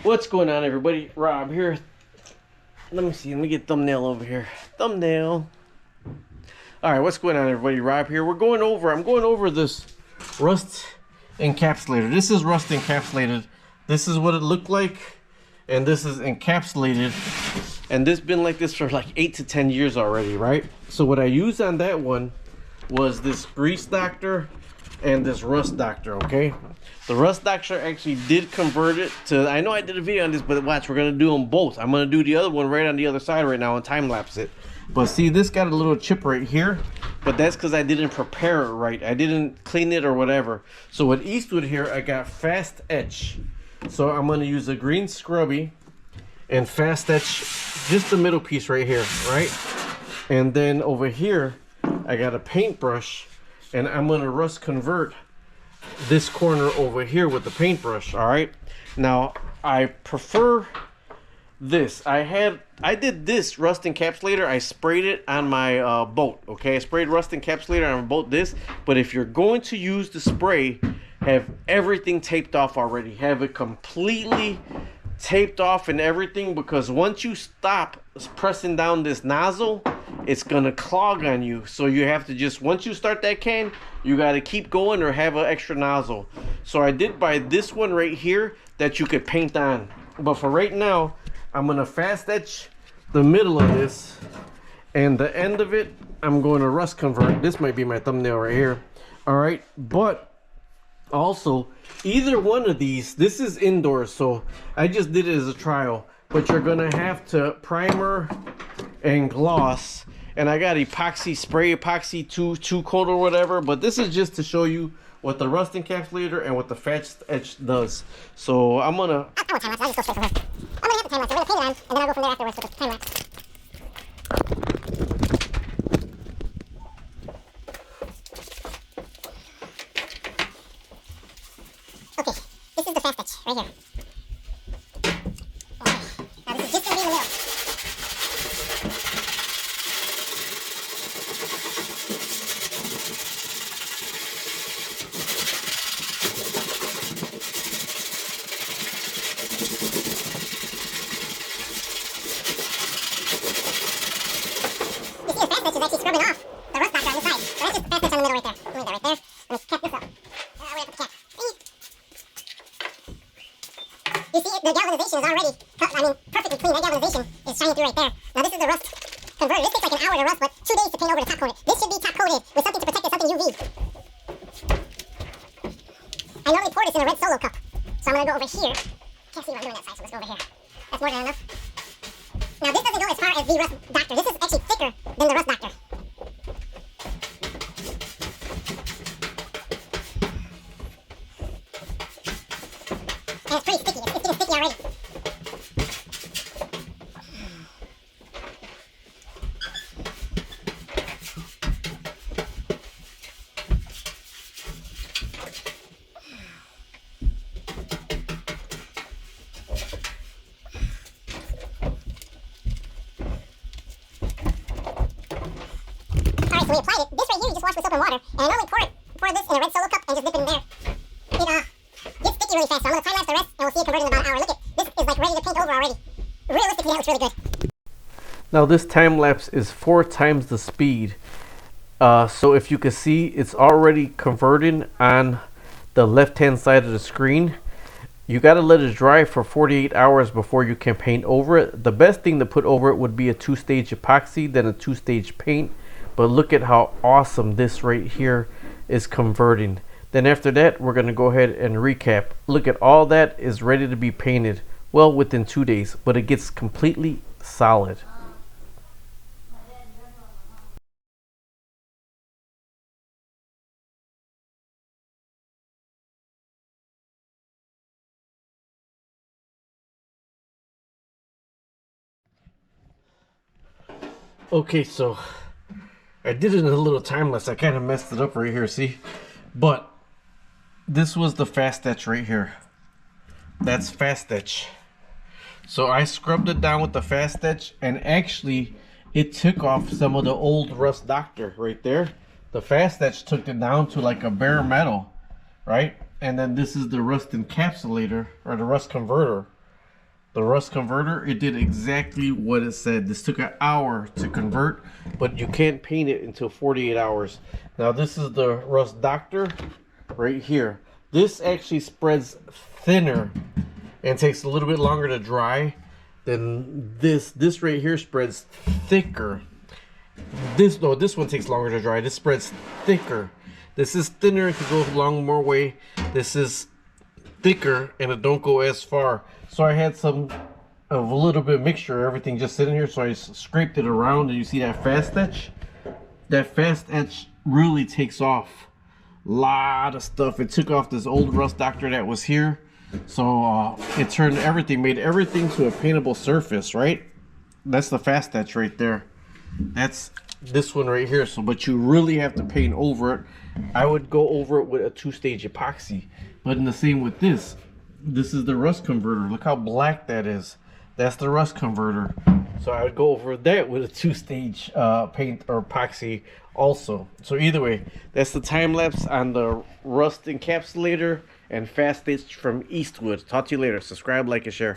What's going on, everybody? Rob here. Let me see. Let me get thumbnail over here. Thumbnail. All right, what's going on, everybody? Rob here. I'm going over this rust encapsulator. This is rust encapsulated. This is what it looked like, and this is encapsulated. And this been like this for like 8 to 10 years already, right? So what I used on that one was this grease doctor and this rust doctor. Okay, the rust doctor actually did convert it to, I know I did a video on this, but watch, we're gonna do them both. I'm gonna do the other one right on the other side right now and time lapse it. But see, this got a little chip right here, but that's because I didn't prepare it right. I didn't clean it or whatever. So with Eastwood here, I got Fast Etch. So I'm gonna use a green scrubby and Fast Etch just the middle piece right here, right? And then over here, I got a paintbrush, and I'm gonna rust convert this corner over here with the paintbrush. All right, now I prefer this. I did this rust encapsulator. I sprayed it on my boat. Okay, I sprayed rust encapsulator on my boat. But if you're going to use the spray, have everything taped off already. Have it completely taped off and everything, because once you stop pressing down this nozzle, it's gonna clog on you. So you have to just, once you start that can, you got to keep going or have an extra nozzle. So I did buy this one right here that you could paint on, but for right now I'm gonna Fast Etch the middle of this, and the end of it I'm going to rust convert. This might be my thumbnail right here. All right, but also either one of these, this is indoors, so I just did it as a trial, but you're gonna have to primer and gloss, and I got epoxy spray, epoxy 2 coat or whatever, but this is just to show you what the rust encapsulator and what the Fast Etch does. So I'm gonna time lapse. I'll just go straight from here. I'm gonna have the time lapse. I'm gonna paint it on, and then I'll go from there afterwards with the time lapse. Okay, this is the Fast Etch right here. Okay, now this is just gonna be in the middle. Is actually scrubbing off the rust doctor on the side. So that's just the Fast Etch on the middle right there. Let me that right there. Let me cap this up. Where at the cap? You see, the galvanization is already, perfectly clean. That galvanization is shining through right there. Now this is the rust converter. This takes like an hour to rust, but 2 days to paint over the top coat. This should be top coated with something to protect it, something UV. I normally pour this in a red Solo cup, so I'm gonna go over here. Can't see what I'm doing that side, so let's go over here. That's more than enough. Now this doesn't go as far as the rust doctor. This is actually thicker than the rust doctor. And it's pretty sticky. It's getting sticky already. So we applied it. This right here you just wash with soap and water. And I normally pour this in a red Solo cup and just dip it in there. It gets sticky really fast, so I'm going to time lapse the rest and we'll see it convert in about an hour. Look at this, is like ready to paint over already. Realistically, that looks really good. Now this time lapse is 4 times the speed. So if you can see, it's already converting on the left hand side of the screen. You got to let it dry for 48 hours before you can paint over it. The best thing to put over it would be a 2-stage epoxy, then a 2-stage paint. But look at how awesome this right here is converting. Then after that, we're going to go ahead and recap. Look at all that is ready to be painted, well, within 2 days, but it gets completely solid. Okay, so I did it in a little time lapse. I kind of messed it up right here, see? But this was the Fast Etch right here. That's Fast Etch. So I scrubbed it down with the Fast Etch, and actually it took off some of the old rust doctor right there. The Fast Etch took it down to like a bare metal, right? And then this is the rust encapsulator, or the rust converter. the rust converter, it did exactly what it said. This took an hour to convert, but you can't paint it until 48 hours. Now this is the rust doctor right here. This actually spreads thinner and takes a little bit longer to dry than this. This right here spreads thicker. This one takes longer to dry. This spreads thicker. This is thinner, it can go along more way. This is thicker and it don't go as far. So I had some of a little bit of mixture, everything just sitting here, so I scraped it around, and you see that fast etch? That fast etch really takes off a lot of stuff. It took off this old rust doctor that was here, so it turned everything, made everything to a paintable surface, right? That's the fast etch right there. That's this one right here. So but you really have to paint over it. I would go over it with a 2-stage epoxy, but in the same with this. This is the rust converter. Look how black that is. That's the rust converter. So I would go over that with a 2-stage paint or epoxy also. So either way, that's the time lapse on the rust encapsulator and fast etch from Eastwood. Talk to you later. Subscribe, like, and share.